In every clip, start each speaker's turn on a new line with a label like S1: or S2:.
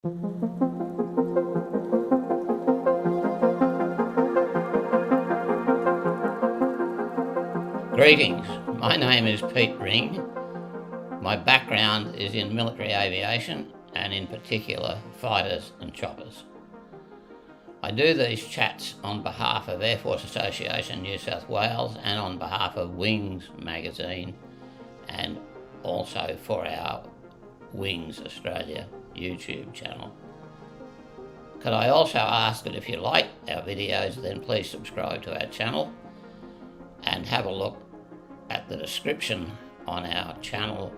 S1: Greetings, my name is Pete Ring. My background is in military aviation and in particular fighters and choppers. I do these chats on behalf of Air Force Association New South Wales and on behalf of Wings magazine and also for our Wings Australia YouTube channel. Could I also ask that if you like our videos then please subscribe to our channel and have a look at the description on our channel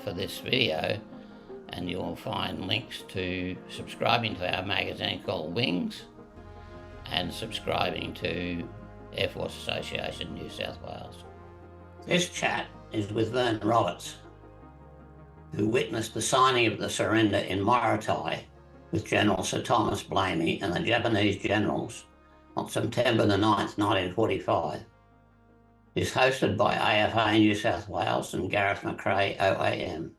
S1: for this video, and you'll find links to subscribing to our magazine called Wings and subscribing to Air Force Association New South Wales. This chat is with Vern Roberts, who witnessed the signing of the surrender in Morotai with General Sir Thomas Blamey and the Japanese generals on September the 9th, 1945. Is hosted by AFA New South Wales and Gareth McRae OAM.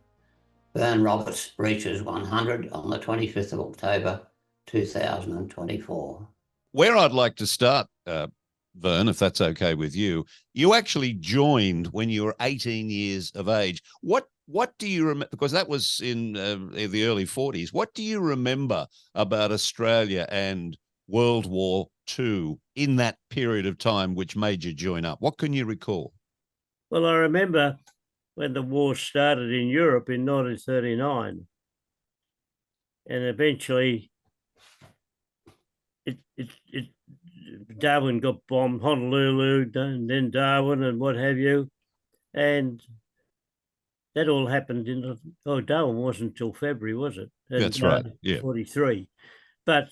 S1: Vern Roberts reaches 100 on the 25th of October 2024.
S2: Where I'd like to start, Vern, if that's okay with you, you actually joined when you were 18 years of age. What do you remember? Because that was in the early 40s. What do you remember about Australia and World War II in that period of time which made you join up? What can you recall?
S3: Well, I remember when the war started in Europe in 1939, and eventually Darwin got bombed, Honolulu, and then Darwin and what have you, and that all happened in, Darwin wasn't until February, was it? And,
S2: that's right, yeah.
S3: 43. But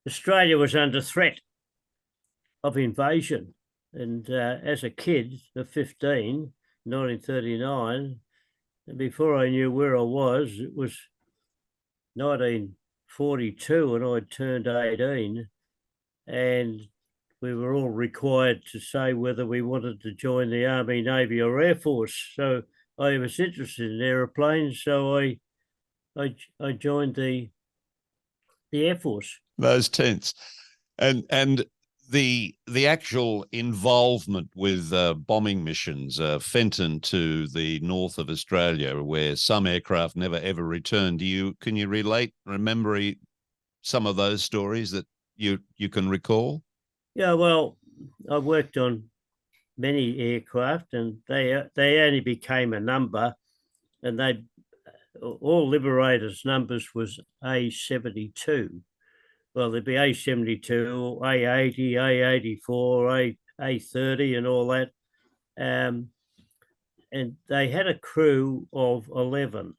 S3: Australia was under threat of invasion. And as a kid of 15, 1939, and before I knew where I was, it was 1942 and I turned 18. And we were all required to say whether we wanted to join the Army, Navy or Air Force. So I was interested in aeroplanes, so I joined the Air Force.
S2: Those tents. And the actual involvement with bombing missions, Fenton to the north of Australia, where some aircraft never ever returned. Can you remember some of those stories that you can recall?
S3: Yeah, well, I worked on many aircraft, and they only became a number, and all Liberators numbers was A72. Well, there'd be A72, A80, A84, A30 and all that. And they had a crew of 11.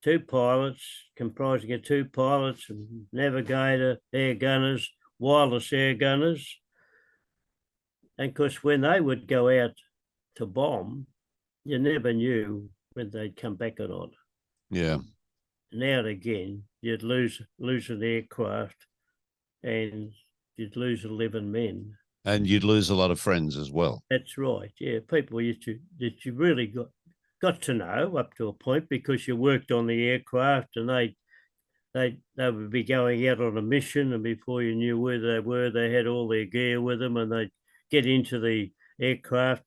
S3: 2 pilots, comprising of 2 pilots, and navigator, air gunners, wireless air gunners. And of course, when they would go out to bomb, you never knew when they'd come back or not.
S2: Yeah.
S3: Now and again, you'd lose an aircraft and you'd lose 11 men.
S2: And you'd lose a lot of friends as well.
S3: That's right, yeah. People that you really got to know up to a point because you worked on the aircraft, and they would be going out on a mission, and before you knew where they were, they had all their gear with them, and they'd get into the aircraft,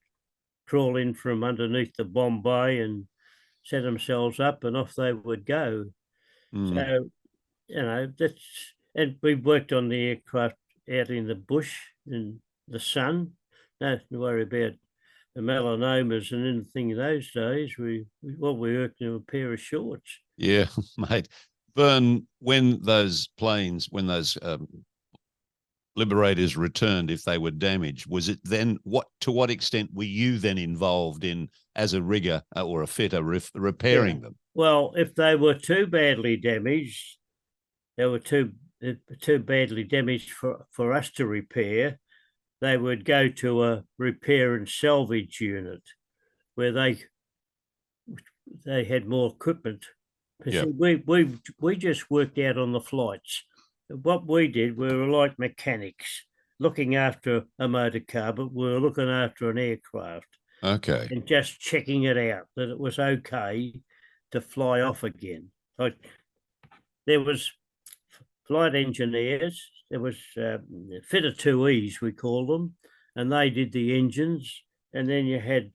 S3: crawl in from underneath the bomb bay and set themselves up, and off they would go. So, and we worked on the aircraft out in the bush in the sun. Nothing to worry about the melanomas and anything in those days. We worked in a pair of shorts.
S2: Yeah, mate. Vern, when those Liberators returned, if they were damaged, was it then to what extent were you then involved in, as a rigger or a fitter, repairing them?
S3: Well, if they were too badly damaged, they were too badly damaged for us to repair, they would go to a repair and salvage unit where they had more equipment.
S2: Yep.
S3: We just worked out on the flights. What we did, we were like mechanics, looking after a motor car, but we were looking after an aircraft.
S2: Okay.
S3: And just checking it out, that it was okay to fly off again. there was flight engineers, there was Fitter 2Es, we called them, and they did the engines. And then you had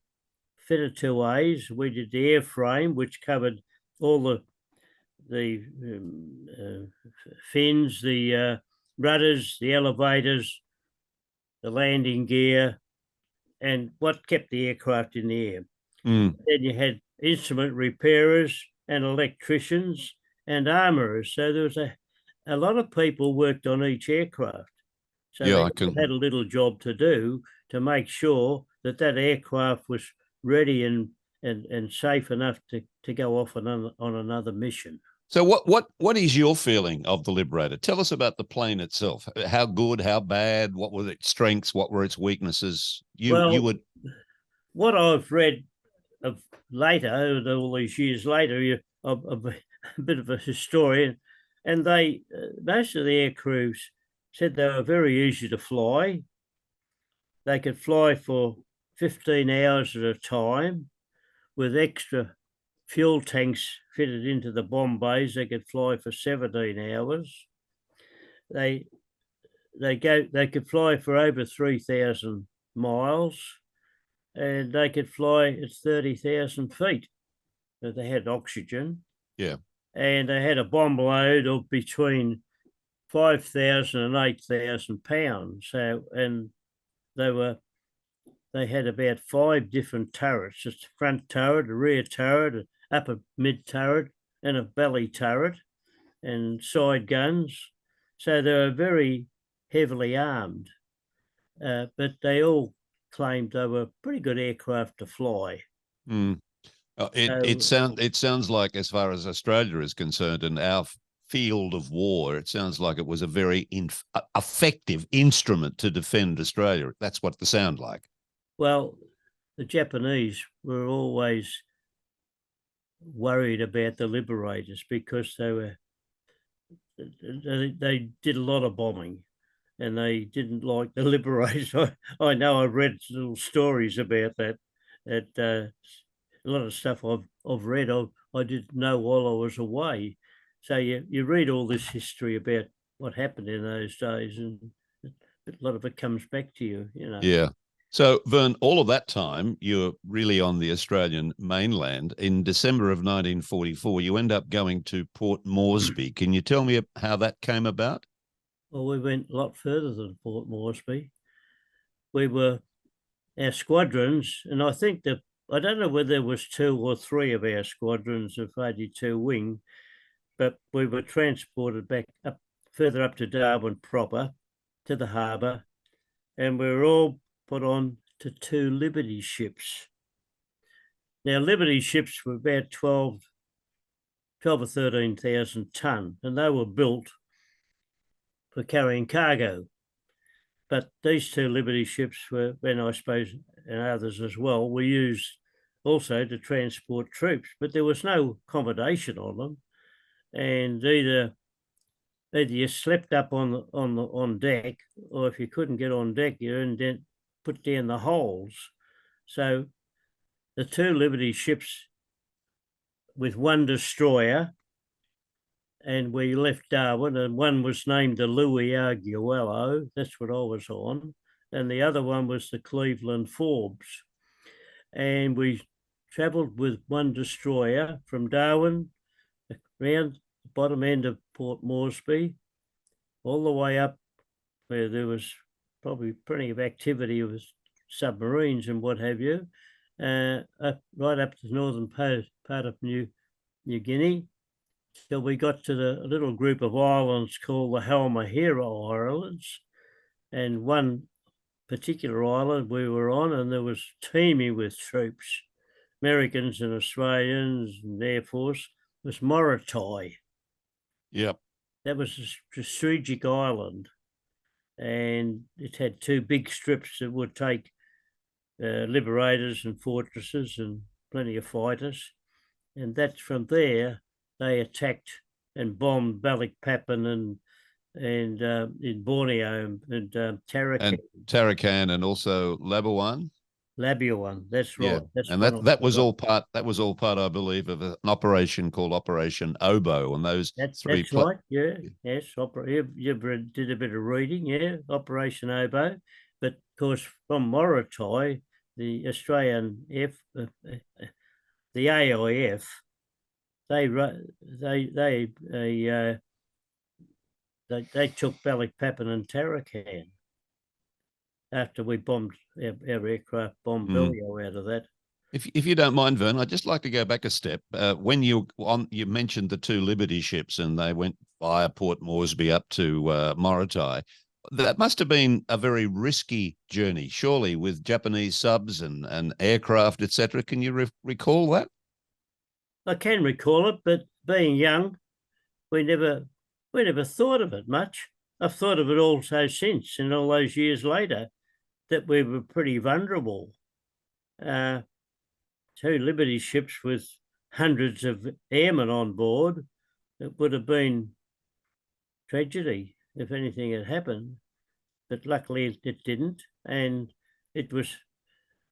S3: Fitter 2As, we did the airframe, which covered all the fins, the rudders, the elevators, the landing gear, and what kept the aircraft in the air.
S2: Mm.
S3: Then you had instrument repairers and electricians and armourers. So there was a lot of people worked on each aircraft. So
S2: Yeah,
S3: they had a little job to do to make sure that aircraft was ready and safe enough to go off on another mission.
S2: So what is your feeling of the Liberator? Tell us about the plane itself. How good, how bad, what were its strengths, what were its weaknesses?
S3: What I've read of later, all these years later, I'm a bit of a historian, and they most of the air crews said they were very easy to fly. They could fly for 15 hours at a time with extra fuel tanks fitted into the bomb bays. They could fly for 17 hours. They could fly for over 3,000 miles, and they could fly at 30,000 feet. So they had oxygen.
S2: Yeah.
S3: And they had a bomb load of between 5,000 and 8,000 pounds. So, and they had about 5 different turrets: a front turret, a rear turret, an upper mid turret, and a belly turret, and side guns. So they were very heavily armed, but they all claimed they were pretty good aircraft to fly.
S2: Mm. It sounds like, as far as Australia is concerned and our field of war, it sounds like it was a very effective instrument to defend Australia. That's what they sound like.
S3: Well, the Japanese were always worried about the Liberators because they did a lot of bombing, and they didn't like the Liberators. I know I've read little stories about that. A lot of stuff I've read I didn't know while I was away. So you read all this history about what happened in those days, and a lot of it comes back to you, you know.
S2: Yeah. So, Vern, all of that time, you're really on the Australian mainland. In December of 1944, you end up going to Port Moresby. Can you tell me how that came about?
S3: Well, we went a lot further than Port Moresby. Our squadrons, and I think that, I don't know whether there was 2 or 3 of our squadrons of 82 wing, but we were transported back further up to Darwin proper, to the harbour, and we were all put on to 2 Liberty ships. Now, Liberty ships were about 12 or 13,000 tonne, and they were built for carrying cargo. But these 2 Liberty ships were, and I suppose, and others as well, were used also to transport troops, but there was no accommodation on them, and either you slept up on deck, or if you couldn't get on deck, you then put down the holes. So the 2 Liberty ships with 1 destroyer, and we left Darwin, and one was named the Louis Arguello, that's what I was on, and the other one was the Cleveland Forbes. And we travelled with 1 destroyer from Darwin around the bottom end of Port Moresby, all the way up where there was probably plenty of activity with submarines and what have you, right up to the northern part of New Guinea, till we got to the little group of islands called the Halmahera Islands. And one particular island we were on, and there was teeming with troops, Americans and Australians and Air Force, was Morotai.
S2: Yep.
S3: That was a strategic island, and it had 2 big strips that would take Liberators and fortresses and plenty of fighters. And that's from there they attacked and bombed Balikpapan and in Borneo and Tarakan.
S2: And Tarakan, and also Labuan.
S3: Labuan. That's right.
S2: Yeah,
S3: That's
S2: and
S3: one
S2: that
S3: I
S2: that was
S3: forgot.
S2: all part. That was all part, I believe, of an operation called Operation Oboe, and those three.
S3: That's right. Yeah. Yes. Did a bit of reading. Yeah. Operation Oboe, but of course from Morotai, the Australian the AIF, they took Balikpapan and Tarakan after we bombed our aircraft bombed Bellio out of that.
S2: If you don't mind, Vern, I'd just like to go back a step. When you mentioned the two Liberty ships and they went via Port Moresby up to Morotai, that must have been a very risky journey, surely, with Japanese subs and aircraft, etc. Can you recall that?
S3: I can recall it, but being young, we never thought of it much. I've thought of it also since, and all those years later, that we were pretty vulnerable. Two Liberty ships with hundreds of airmen on board, it would have been tragedy if anything had happened. But luckily it didn't. And it was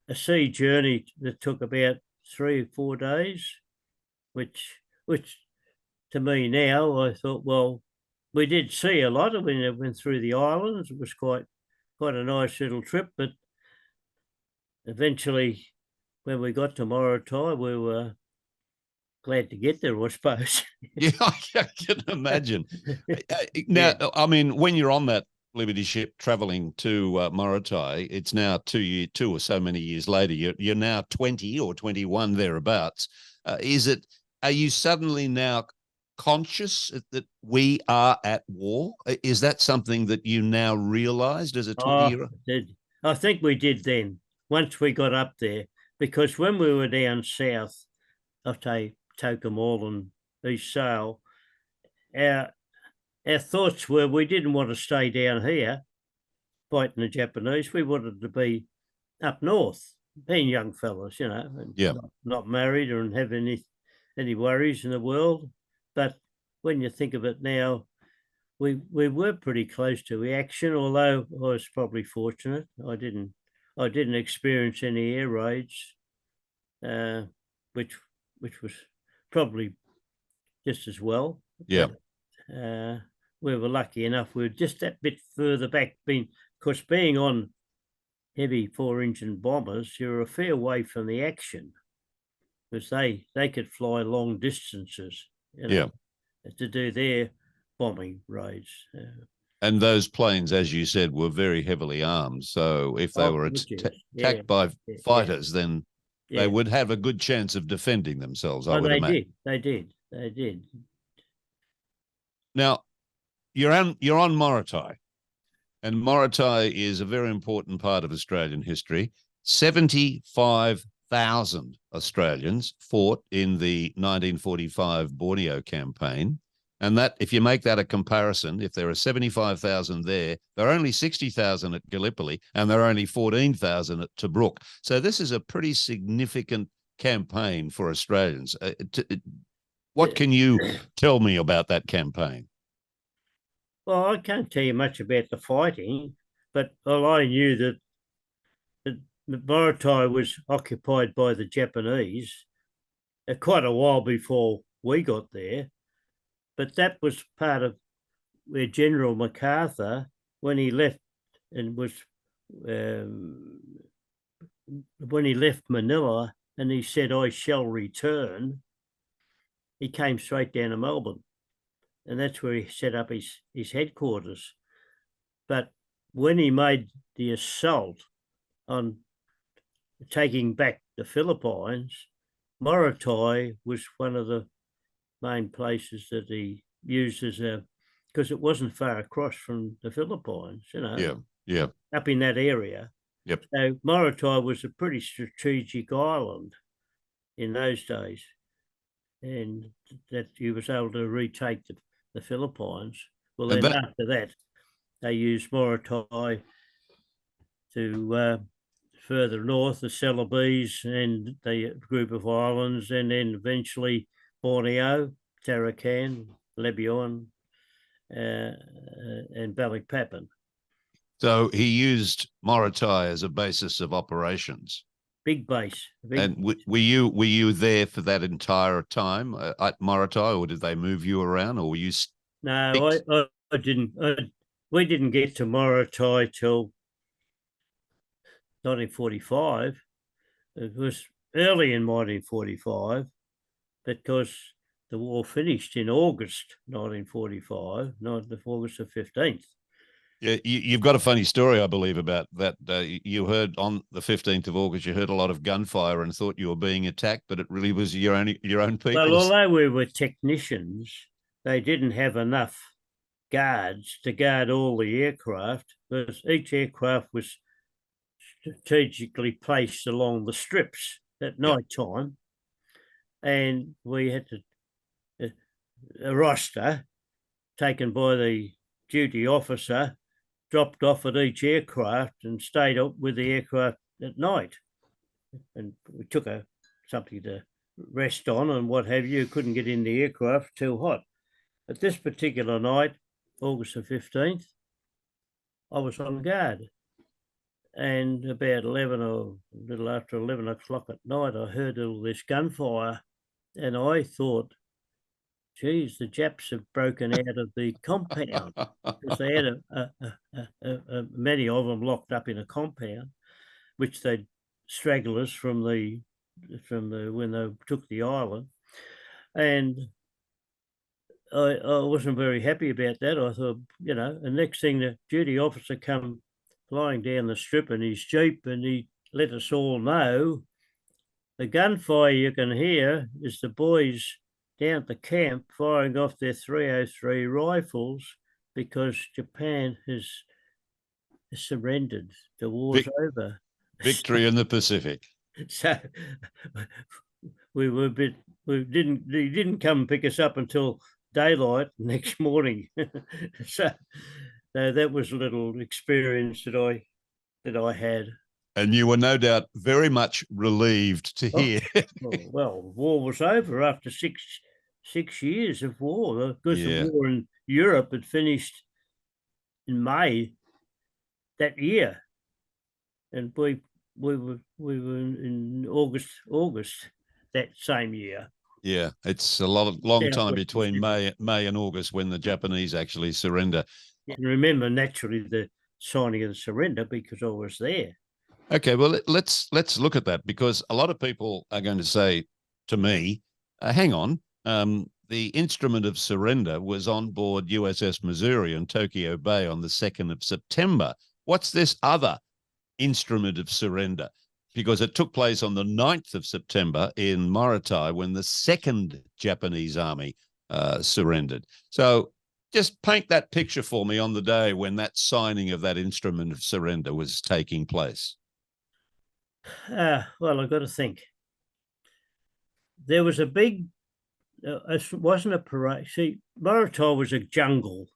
S3: a sea journey that took about 3 or 4 days, which to me now, I thought, well, we did see a lot when it went through the islands. It was quite a nice little trip, but eventually when we got to Morotai, we were glad to get there, I suppose.
S2: Yeah, I can imagine. Now, yeah. I mean, when you're on that Liberty ship traveling to Morotai, it's now 2 or so many years later. You're now 20 or 21 thereabouts. Are you suddenly now conscious that we are at war? Is that something that you now realised as a 20-year-old?
S3: I think we did then, once we got up there, because when we were down south, I'll say Tocumwal and East Sale, our thoughts were we didn't want to stay down here fighting the Japanese. We wanted to be up north, being young fellas, not married or have any worries in the world. But when you think of it now, we were pretty close to the action, although I was probably fortunate. I didn't experience any air raids, which was probably just as well.
S2: Yeah.
S3: But, we were lucky enough. We were just that bit further back, being on heavy 4-engine bombers, you're a fair way from the action, because they could fly long distances, to do their bombing raids.
S2: And those planes, as you said, were very heavily armed. So if they were attacked by fighters, then they would have a good chance of defending themselves, I would imagine.
S3: They did.
S2: Now, you're on Morotai, and Morotai is a very important part of Australian history. 75,000 Australians fought in the 1945 Borneo campaign. And that, if you make that a comparison, if there are 75,000 there are only 60,000 at Gallipoli, and there are only 14,000 at Tobruk. So this is a pretty significant campaign for Australians. What can you tell me about that campaign?
S3: Well, I can't tell you much about the fighting, but I knew that Morotai was occupied by the Japanese quite a while before we got there. But that was part of where General MacArthur, when he left and was when he left Manila and he said, "I shall return," he came straight down to Melbourne. And that's where he set up his headquarters. But when he made the assault on taking back the Philippines, Morotai was one of the main places that he used because it wasn't far across from the Philippines, up in that area.
S2: Yep.
S3: So Morotai was a pretty strategic island in those days, and that he was able to retake the Philippines. Well, then after that, they used Morotai to further north, the Celebes and the group of islands, and then eventually Borneo, Tarakan, Labuan, and Balikpapan.
S2: So he used Morotai as a basis of operations.
S3: big base.
S2: And were you there for that entire time at Morotai, or did they move you around, or were you?
S3: No, I didn't. We didn't get to Morotai till 1945. It was early in 1945 because the war finished in August 1945, not August the 15th.
S2: Yeah, you've got a funny story, I believe, about that. You heard on the 15th of August, you heard a lot of gunfire and thought you were being attacked, but it really was your own people.
S3: Well, although we were technicians, they didn't have enough guards to guard all the aircraft, because each aircraft was strategically placed along the strips at night time, and we had to a roster taken by the duty officer, dropped off at each aircraft and stayed up with the aircraft at night. And we took something to rest on and what have you. Couldn't get in the aircraft, too hot. But this particular night, August the 15th, I was on guard. And about 11 or a little after 11 o'clock at night, I heard all this gunfire. And I thought, geez, the Japs have broken out of the compound, because they had many of them locked up in a compound, which they'd stragglers from the when they took the island. And I wasn't very happy about that. I thought, the next thing, the duty officer come flying down the strip in his Jeep, and he let us all know the gunfire you can hear is the boys down at the camp firing off their 303 rifles because Japan has surrendered. The war's over.
S2: Victory in the Pacific.
S3: So we were he didn't come and pick us up until daylight next morning. So that was a little experience that I had.
S2: And you were no doubt very much relieved to hear.
S3: Well, war was over after six years of war, because the war in Europe had finished in May that year, and we were in August that same year.
S2: Yeah, it's a long time between May and August when the Japanese actually surrender.
S3: And remember, naturally, the signing of the surrender, because I was there.
S2: Okay, well, let's look at that, because a lot of people are going to say to me, hang on, the instrument of surrender was on board USS Missouri in Tokyo Bay on the 2nd of September. What's this other instrument of surrender? Because it took place on the 9th of September in Morotai when the 2nd Japanese Army surrendered. So just paint that picture for me on the day when that signing of that instrument of surrender was taking place.
S3: Well, I've got to think. There was a big, it wasn't a parade. See, Morotai was a jungle,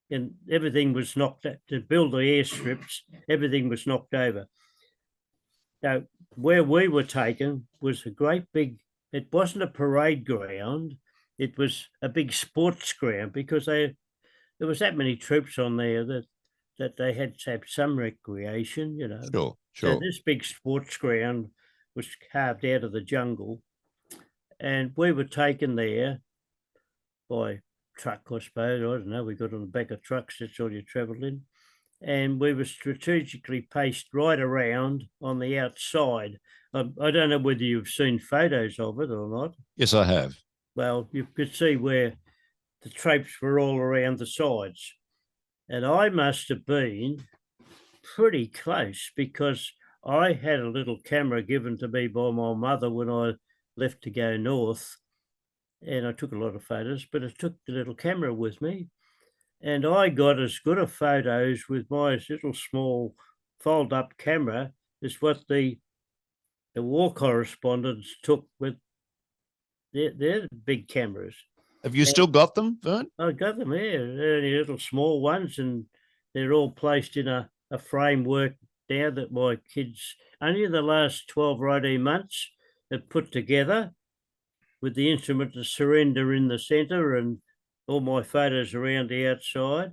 S3: and everything was knocked out. To build the airstrips, everything was knocked over. Now, where we were taken was a great big, it wasn't a parade ground, it was a big sports ground, because there was that many troops on there that they had to have some recreation,
S2: Sure.
S3: So this big sports ground was carved out of the jungle, and we were taken there by truck, I suppose. I don't know. We got on the back of trucks. That's all you travelled in. And we were strategically placed right around on the outside. I don't know whether you've seen photos of it or not.
S2: Yes, I have.
S3: Well, you could see where the troops were all around the sides. And I must have been pretty close, because I had a little camera given to me by my mother when I left to go north, and I took a lot of photos, but I took the little camera with me, and I got as good a photos with my little small fold-up camera as what the war correspondents took with their big cameras.
S2: Have you still got them, Vern?
S3: I got them here. They're only little small ones, and they're all placed in a framework now that my kids, only in the last 12 or 18 months, have put together, with the instrument of surrender in the centre, and all my photos around the outside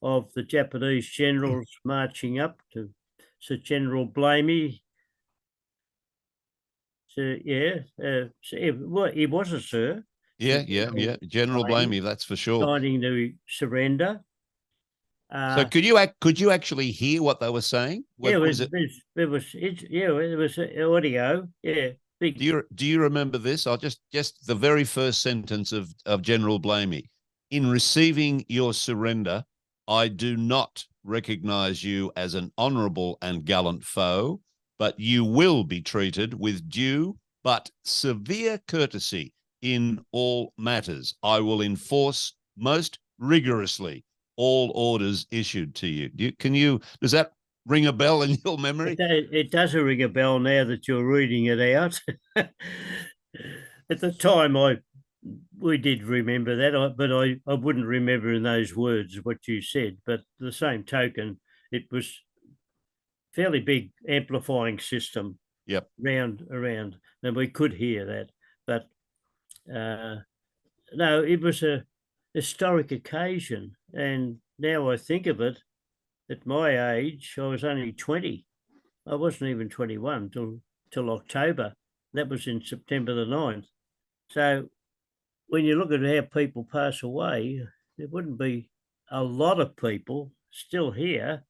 S3: of the Japanese generals marching up to Sir General Blamey, So yeah, he was a sir.
S2: Yeah,
S3: General
S2: yeah. General Blamey, that's for sure.
S3: Signing the surrender.
S2: So could you actually hear what they were saying? What
S3: Yeah,
S2: was it?
S3: it was audio. Yeah, big.
S2: Do you remember this? I'll just the very first sentence of General Blamey. In receiving your surrender, I do not recognize you as an honorable and gallant foe, but you will be treated with due but severe courtesy in all matters. I will enforce most rigorously all orders issued to you. Does that ring a bell in your memory?
S3: It does ring a bell now that you're reading it out. At the time, we did remember that, but I wouldn't remember in those words what you said. But the same token, it was fairly big amplifying system.
S2: Yep.
S3: Around, and we could hear that. But no, it was a historic occasion, and now I think of it, at my age, I was only 20. I wasn't even 21 till October. That was in September the 9th. So when you look at how people pass away, there wouldn't be a lot of people still here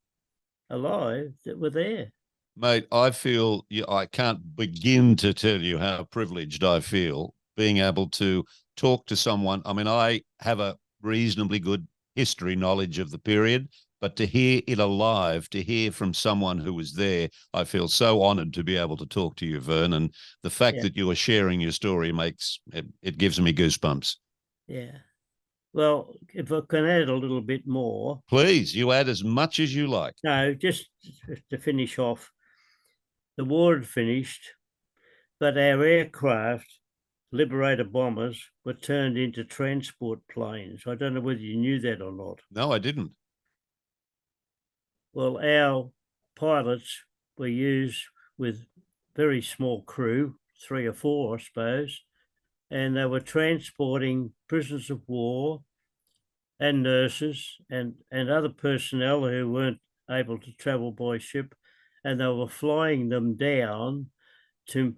S3: alive that were there.
S2: Mate, I feel I can't begin to tell you how privileged I feel being able to talk to someone. I mean, I have a reasonably good history knowledge of the period, but to hear it alive, to hear from someone who was there, I feel so honoured to be able to talk to you, Vern. And the fact that you are sharing your story it gives me goosebumps.
S3: Yeah. Well, if I can add a little bit more.
S2: Please, you add as much as you like.
S3: No, just to finish off. The war had finished, but our aircraft, Liberator bombers, were turned into transport planes. I don't know whether you knew that or not.
S2: No, I didn't.
S3: Well, our pilots were used with very small crew, 3 or 4, I suppose, and they were transporting prisoners of war and nurses and other personnel who weren't able to travel by ship, and they were flying them down to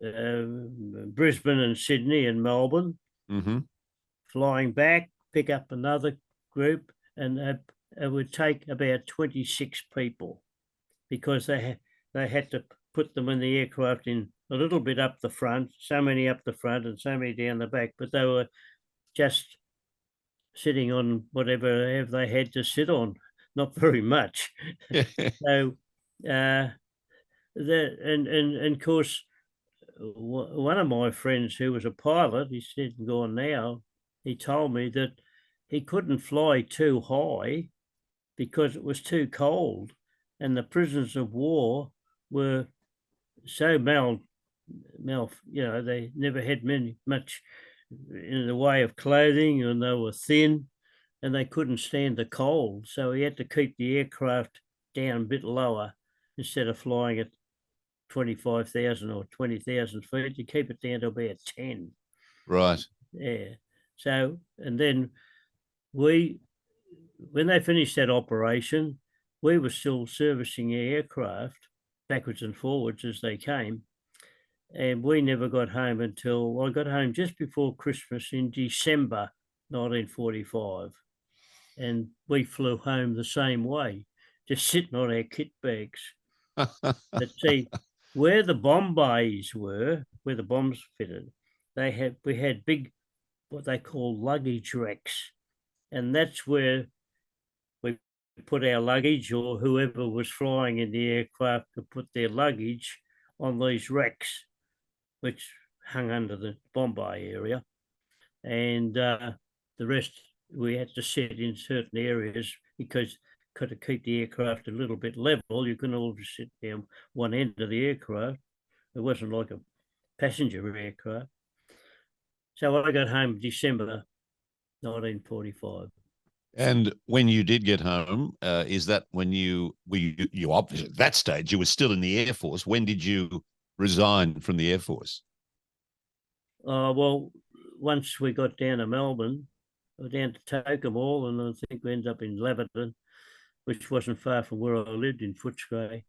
S3: Brisbane and Sydney and Melbourne, flying back, pick up another group, and it would take about 26 people, because they had to put them in the aircraft in a little bit up the front, so many up the front and so many down the back, but they were just sitting on whatever they had to sit on, not very much. So, and of course, one of my friends who was a pilot, he's dead and gone now, he told me that he couldn't fly too high because it was too cold, and the prisoners of war were so they never had much in the way of clothing, and they were thin, and they couldn't stand the cold. So he had to keep the aircraft down a bit lower instead of flying at 25,000 or 20,000 feet. You keep it down to about 10.
S2: Right.
S3: Yeah. So, and then when they finished that operation, we were still servicing aircraft backwards and forwards as they came. And we never got home until I got home just before Christmas in December 1945. And we flew home the same way, just sitting on our kit bags. But see, where the bomb bays were, where the bombs fitted, we had big, what they call luggage racks. And that's where we put our luggage, or whoever was flying in the aircraft could put their luggage on these racks, which hung under the bomb bay area. And the rest we had to sit in certain areas, because to keep the aircraft a little bit level, you couldn't all just sit down one end of the aircraft. It wasn't like a passenger aircraft. So I got home December 1945.
S2: And when you did get home, is that when you obviously at that stage you were still in the Air Force? When did you resign from the Air Force?
S3: Well, once we got down to Melbourne, down to Tocumwal, and I think we ended up in Leverton, which wasn't far from where I lived in Footscray.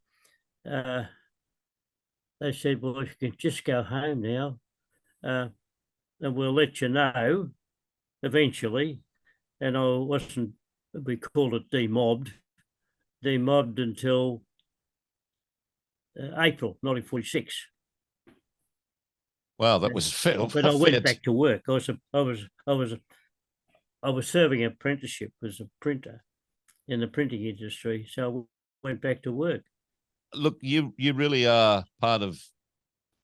S3: they said, well, if you can just go home now, and we'll let you know eventually. And I wasn't, we called it demobbed until April 1946.
S2: Wow, that was
S3: But I went back to work. I was serving an apprenticeship as a printer in the printing industry, so I went back to work.
S2: Look, you really are part of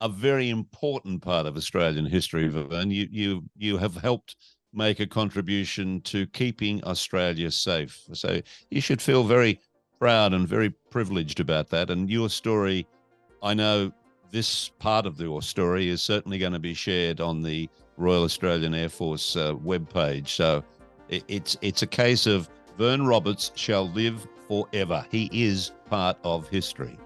S2: a very important part of Australian history, Vern. You have helped make a contribution to keeping Australia safe. So you should feel very proud and very privileged about that. And your story, I know this part of your story is certainly going to be shared on the Royal Australian Air Force webpage. So it's a case of Vern Roberts shall live forever. He is part of history.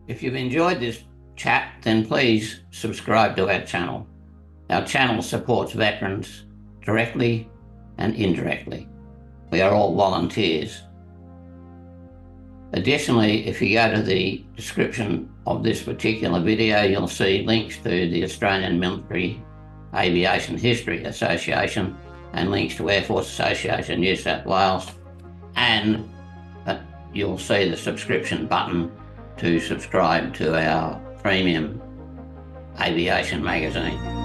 S1: If you've enjoyed this chat, then please subscribe to our channel. Our channel supports veterans directly and indirectly. We are all volunteers. Additionally, if you go to the description of this particular video, you'll see links to the Australian Military Aviation History Association and links to Air Force Association New South Wales, and you'll see the subscription button to subscribe to our premium aviation magazine.